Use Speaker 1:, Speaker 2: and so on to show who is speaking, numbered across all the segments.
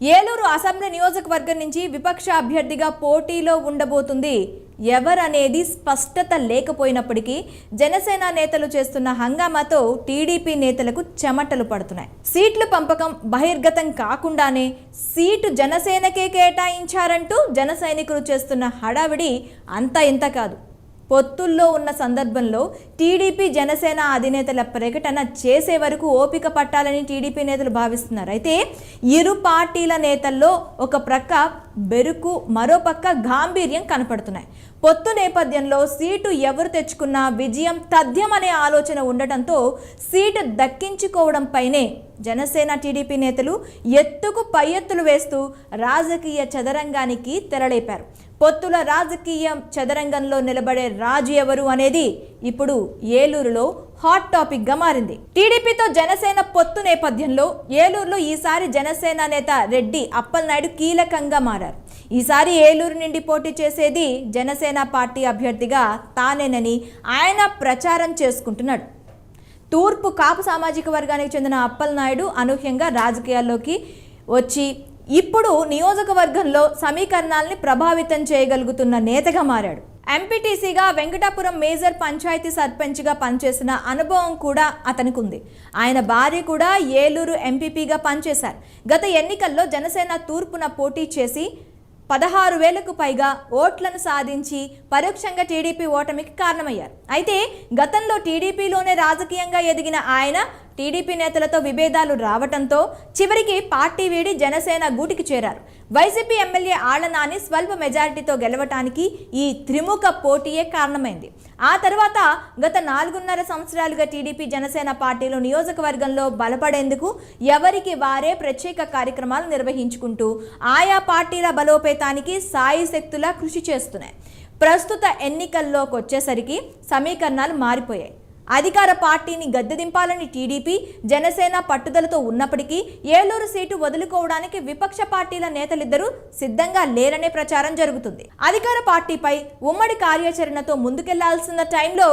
Speaker 1: Eluru assembly నియోజకవర్గం నుంచి విపక్ష అభ్యర్థిగా పోటీలో ఉండబోతుంది ఎవరనేది స్పష్టత లేకపోయినప్పటికీ జనసేన నేతలు చేస్తున్న హంగామాతో టీడీపీ నేతలకు చెమటలు పడుతున్నాయి. సీట్ల పంపకం బహిర్గతం కాకుండానే సీటు జనసేనకే కేటాయించారంటూ జన సైనికులు చేస్తున్న హడావిడి అంతా ఇంత కాదు. పొత్తుల్లో ఉన్న సందర్భంలో టీడీపీ జనసేన అధినేతల ప్రకటన చేసే వరకు ఓపిక పట్టాలని టీడీపీ నేతలు భావిస్తున్నారు. అయితే ఇరు పార్టీల నేతల్లో ఒక ప్రక్క బెరుకు, మరో పక్క గాంభీర్యం కనపడుతున్నాయి. పొత్తు నేపథ్యంలో సీటు ఎవరు తెచ్చుకున్నా విజయం తథ్యం అనే ఆలోచన ఉండటంతో సీటు దక్కించుకోవడంపైనే జనసేన టీడీపీ నేతలు ఎత్తుకు పై ఎత్తులు వేస్తూ రాజకీయ చదరంగానికి తెరలేపారు. పొత్తుల రాజకీయ చదరంగంలో నిలబడే రాజు ఎవరు అనేది ఇప్పుడు ఏలూరులో హాట్ టాపిక్ గా మారింది. టీడీపీతో జనసేన పొత్తు నేపథ్యంలో ఏలూరులో ఈసారి జనసేన నేత రెడ్డి అప్పలనాయుడు కీలకంగా మారారు. ఈసారి ఏలూరు నుండి పోటీ చేసేది జనసేన పార్టీ అభ్యర్థిగా తానేనని ఆయన ప్రచారం చేసుకుంటున్నాడు. తూర్పు కాపు సామాజిక వర్గానికి చెందిన అప్పలనాయుడు అనూహ్యంగా రాజకీయాల్లోకి వచ్చి ఇప్పుడు నియోజకవర్గంలో సమీకరణాలని ప్రభావితం చేయగలుగుతున్న నేతగా మారాడు. ఎంపీటీసీగా వెంకటాపురం మేజర్ పంచాయతీ సర్పంచ్గా పనిచేసిన అనుభవం కూడా అతనికి ఉంది. ఆయన భార్య కూడా ఏలూరు ఎంపీపీగా పనిచేశారు. గత ఎన్నికల్లో జనసేన తూర్పున పోటీ చేసి 16,000కు పైగా ఓట్లను సాధించి పరోక్షంగా టీడీపీ ఓటమికి కారణమయ్యారు. అయితే గతంలో టీడీపీలోనే రాజకీయంగా ఎదిగిన ఆయన టీడీపీ నేతలతో విభేదాలు రావడంతో చివరికి పార్టీ వీడి జనసేన గూటికి చేరారు. వైసీపీ ఎమ్మెల్యే ఆళ్లనాని స్వల్ప మెజారిటీతో గెలవటానికి ఈ త్రిముఖ పోటీయే కారణమైంది. ఆ తర్వాత గత 4.5 సంవత్సరాలుగా టీడీపీ జనసేన పార్టీలు నియోజకవర్గంలో బలపడేందుకు ఎవరికి వారే ప్రత్యేక కార్యక్రమాలు నిర్వహించుకుంటూ ఆయా పార్టీల బలోపేతానికి సాయి శక్తులా కృషి చేస్తున్నాయి. ప్రస్తుత ఎన్నికల్లోకి వచ్చేసరికి సమీకరణాలు మారిపోయాయి. అధికార పార్టీని గద్దెదింపాలని టీడీపీ జనసేన పట్టుదలతో ఉన్నప్పటికీ ఏలూరు సీటు వదులుకోవడానికి విపక్ష పార్టీల నేతలిద్దరూ సిద్ధంగా లేరనే ప్రచారం జరుగుతుంది. అధికార పార్టీపై ఉమ్మడి కార్యాచరణతో ముందుకెళ్లాల్సిన టైంలో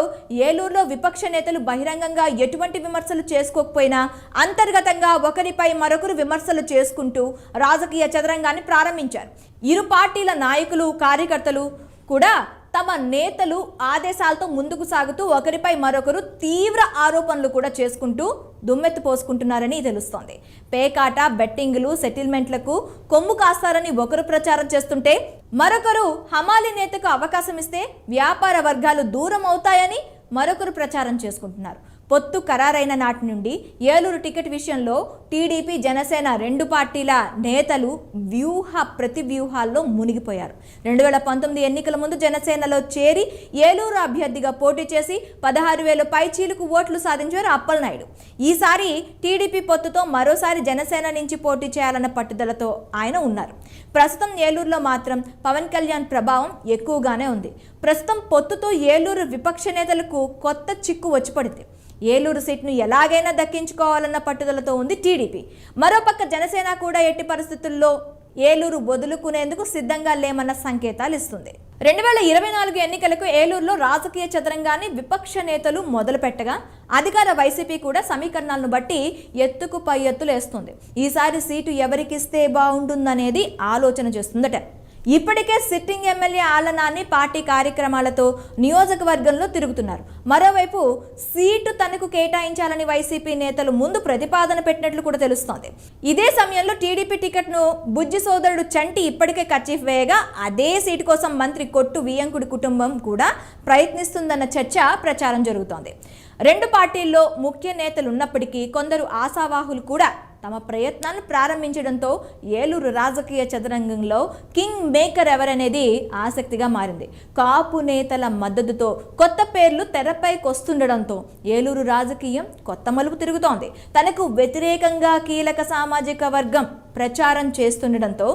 Speaker 1: ఏలూరులో విపక్ష నేతలు బహిరంగంగా ఎటువంటి విమర్శలు చేసుకోకపోయినా అంతర్గతంగా ఒకరిపై మరొకరు విమర్శలు చేసుకుంటూ రాజకీయ చదరంగాన్ని ప్రారంభించారు. ఇరు పార్టీల నాయకులు, కార్యకర్తలు కూడా తమ నేతలు ఆదేశాలతో ముందుకు సాగుతూ ఒకరిపై మరొకరు తీవ్ర ఆరోపణలు కూడా చేసుకుంటూ దుమ్మెత్తు పోసుకుంటున్నారని తెలుస్తోంది. పేకాట, బెట్టింగులు, సెటిల్మెంట్లకు కొమ్ము కాస్తారని ఒకరు ప్రచారం చేస్తుంటే మరొకరు హమాలి నేతకు అవకాశం ఇస్తే వ్యాపార వర్గాలు దూరం అవుతాయని మరొకరు ప్రచారం చేసుకుంటున్నారు. పొత్తు ఖరారైన నాటి నుండి ఏలూరు టికెట్ విషయంలో టీడీపీ జనసేన రెండు పార్టీల నేతలు ప్రతి వ్యూహాల్లో మునిగిపోయారు. 2019 ఎన్నికల ముందు జనసేనలో చేరి ఏలూరు అభ్యర్థిగా పోటీ చేసి 16,000 పైచీలకు ఓట్లు సాధించారు అప్పలనాయుడు. ఈసారి టీడీపీ పొత్తుతో మరోసారి జనసేన నుంచి పోటీ చేయాలన్న పట్టుదలతో ఆయన ఉన్నారు. ప్రస్తుతం ఏలూరులో మాత్రం పవన్ కళ్యాణ్ ప్రభావం ఎక్కువగానే ఉంది. ప్రస్తుతం పొత్తుతో ఏలూరు విపక్ష నేతలకు కొత్త చిక్కు వచ్చి పడింది. ఏలూరు సీట్ను ఎలాగైనా దక్కించుకోవాలన్న పట్టుదలతో ఉంది టీడీపీ. మరోపక్క జనసేన కూడా ఎట్టి పరిస్థితుల్లో ఏలూరు వదులుకునేందుకు సిద్ధంగా లేమన్న సంకేతాలు ఇస్తుంది. 2024 ఎన్నికలకు ఏలూరులో రాజకీయ చదరంగాన్ని విపక్ష నేతలు మొదలు పెట్టగా అధికార వైసీపీ కూడా సమీకరణాలను బట్టి ఎత్తుకు పై ఎత్తులు వేస్తుంది. ఈసారి సీటు ఎవరికిస్తే బాగుంటుందనేది ఆలోచన చేస్తుందట. ఇప్పటికే సిట్టింగ్ ఎమ్మెల్యే ఆళ్లనాని పార్టీ కార్యక్రమాలతో నియోజకవర్గంలో తిరుగుతున్నారు. మరోవైపు సీటు తనకు కేటాయించాలని వైసీపీ నేతలు ముందు ప్రతిపాదన పెట్టినట్లు కూడా తెలుస్తోంది. ఇదే సమయంలో టీడీపీ టికెట్ను బుజ్జి సోదరుడు చంటి ఇప్పటికే కర్చీఫ్ వేయగా అదే సీటు కోసం మంత్రి కొట్టు వియంకుడి కుటుంబం కూడా ప్రయత్నిస్తుందన్న చర్చ ప్రచారం జరుగుతోంది. రెండు పార్టీల్లో ముఖ్య నేతలు ఉన్నప్పటికీ కొందరు ఆశావాహులు కూడా తమ ప్రయత్నాలను ప్రారంభించడంతో ఏలూరు రాజకీయ చదరంగంలో కింగ్ మేకర్ ఎవరనేది ఆసక్తిగా మారింది. కాపు నేతల మద్దతుతో కొత్త పేర్లు తెరపైకి వస్తుండడంతో ఏలూరు రాజకీయం కొత్త మలుపు తిరుగుతోంది. తనకు వ్యతిరేకంగా కీలక సామాజిక వర్గం ప్రచారం చేస్తుండడంతో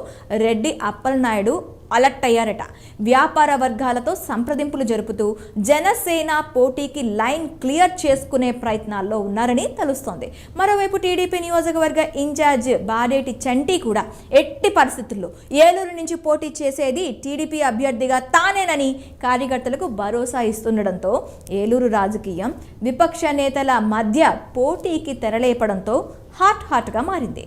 Speaker 1: రెడ్డి అప్పలనాయుడు అలర్ట్ అయ్యారట. వ్యాపార వర్గాలతో సంప్రదింపులు జరుపుతూ జనసేన పోటీకి లైన్ క్లియర్ చేసుకునే ప్రయత్నాల్లో ఉన్నారని తెలుస్తోంది. మరోవైపు టీడీపీ నియోజకవర్గ ఇన్ఛార్జ్ బాడేటి చంటి కూడా ఎట్టి పరిస్థితుల్లో ఏలూరు నుంచి పోటీ చేసేది టీడీపీ అభ్యర్థిగా తానేనని కార్యకర్తలకు భరోసా ఇస్తుండడంతో ఏలూరు రాజకీయం విపక్ష నేతల మధ్య పోటీకి తెరలేపడంతో హాట్గా మారింది.